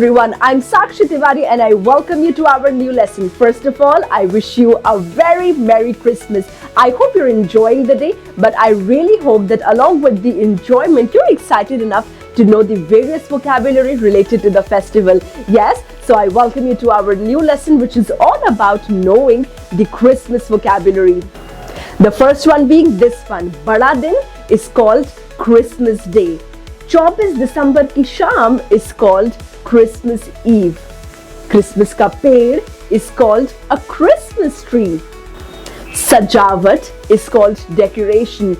everyone, I'm Sakshi Tiwari and I welcome you to our new lesson. First of all, I wish you a very Merry Christmas. I hope you're enjoying the day, but I really hope that along with the enjoyment, you're excited enough to know the various vocabulary related to the festival. Yes, so I welcome you to our new lesson, which is all about knowing the Christmas vocabulary. The first one being this one, Bada Din is called Christmas Day. 24 दिसंबर की शाम is called Christmas Eve. Christmas का पेड़ is called a Christmas tree. सजावट is called decoration.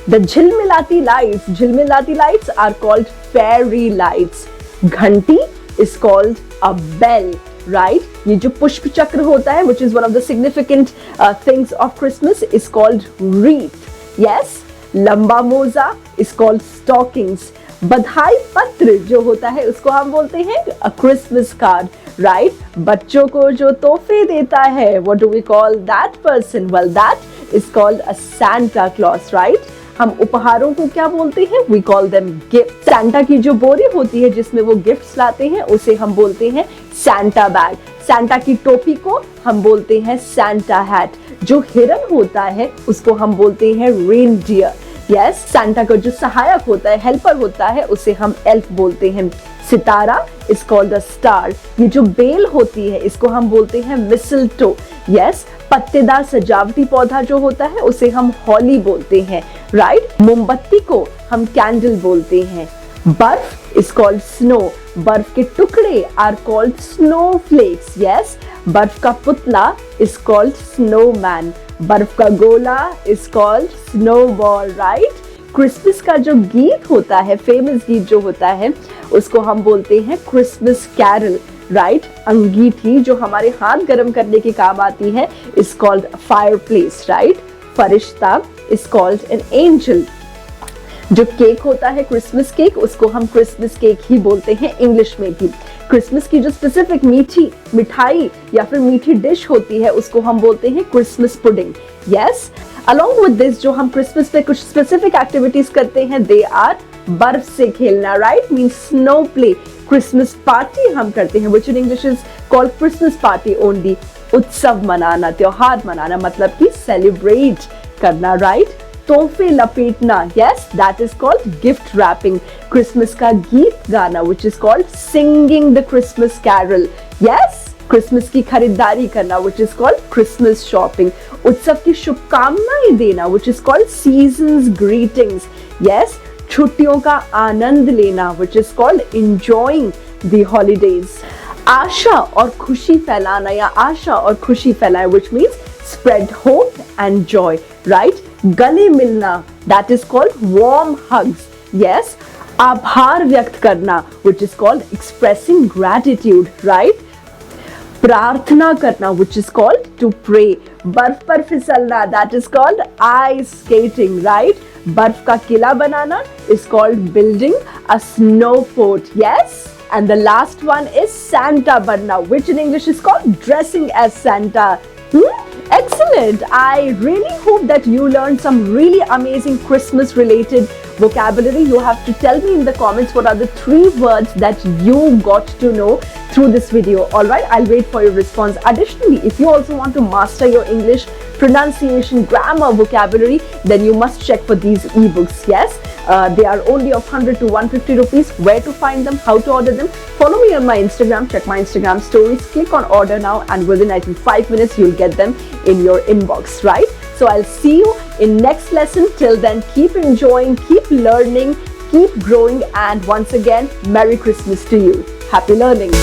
The झिलमिलाती lights are called fairy lights. घंटी is called a bell, right? ये जो पुष्प चक्र होता है, which is one of the significant things of Christmas, is called wreath. Yes, लंबा मोजा is called stockings. बधाई पत्र जो होता है उसको हम बोलते हैं a Christmas card, right? बच्चों को जो तोहफे देता है, what do we call that person? Well, that is called a Santa Claus, right? हम उपहारों को क्या बोलते हैं? We call them gifts. Santa की जो बोरी होती है जिसमें वो गिफ्ट्स लाते हैं उसे हम बोलते हैं Santa bag. Santa की टोपी को हम बोलते हैं Santa hat. जो हिरन होता है उसको हम बोलते हैं reindeer. यस, सांता का जो सहायक होता है, हेल्पर होता है, उसे हम एल्फ बोलते हैं. सितारा इज कॉल्ड अ स्टार. ये जो बेल होती है इसको हम बोलते हैं मिसलटो. यस, पत्तेदार सजावटी पौधा जो होता है उसे हम हॉली बोलते हैं, राइट? मोमबत्ती को हम कैंडल बोलते हैं. बर्फ इज कॉल्ड स्नो. बर्फ के टुकड़े आर कॉल्ड स्नोफ्लेक्स. यस, बर्फ का पुतला इज कॉल्ड स्नोमैन. बर्फ का गोला is called snowball, right? Christmas का जो गीत होता है, फेमस गीत जो होता है, उसको हम बोलते हैं क्रिसमस कैरल, राइट? अंगीठी जो हमारे हाथ गर्म करने के काम आती है is called fireplace, right? Firishta is called an angel. जो केक होता है क्रिसमस केक, उसको हम क्रिसमस केक ही बोलते हैं इंग्लिश में भी. क्रिसमस की जो स्पेसिफिक मीठी मिठाई या फिर मीठी डिश होती है उसको हम बोलते हैं Christmas pudding. Yes, along with this जो हम क्रिसमस पे कुछ स्पेसिफिक एक्टिविटीज करते हैं, दे आर बर्फ से खेलना, right? Mean snow play. Christmas party हम करते हैं, which in English is called Christmas party only. उत्सव मनाना, त्योहार मनाना, मतलब कि सेलिब्रेट करना, राइट? तोहफे लपेटना, yes, that is called gift wrapping. Christmas का गीत गाना, which is called singing the Christmas carol. Yes, Christmas की खरीदारी करना, which is called Christmas shopping. उत्सव की शुभकामनाएं देना, which is called season's greetings. Yes, छुट्टियों का आनंद लेना, which is called enjoying the holidays. आशा और खुशी फैलाना या आशा और खुशी फैलाना, which means spread hope and joy, right? गले मिलना, that is called warm hugs. Yes, आभार व्यक्त करना, which is called expressing gratitude, right? प्रार्थना करना, which is called to pray. बर्फ पर फिसलना, that is called ice skating, right? बर्फ का किला बनाना is called building a snow fort. Yes, and the last one is Santa बनना, which in English is called dressing as Santa. Excellent. I really hope that you learned some really amazing Christmas related vocabulary. You have to tell me in the comments what are the 3 words that you got to know through this video. All right, I'll wait for your response. Additionally, if you also want to master your English pronunciation, grammar, vocabulary, then you must check for these ebooks. Yes, they are only of 100 to 150 rupees. Where to find them, how to order them? Follow me on my Instagram, check my Instagram stories, click on order now, and within 5 minutes you'll get them in your inbox, right? So I'll see you in next lesson. Till then, keep enjoying, keep learning, keep growing, and once again, Merry Christmas to you. Happy learning.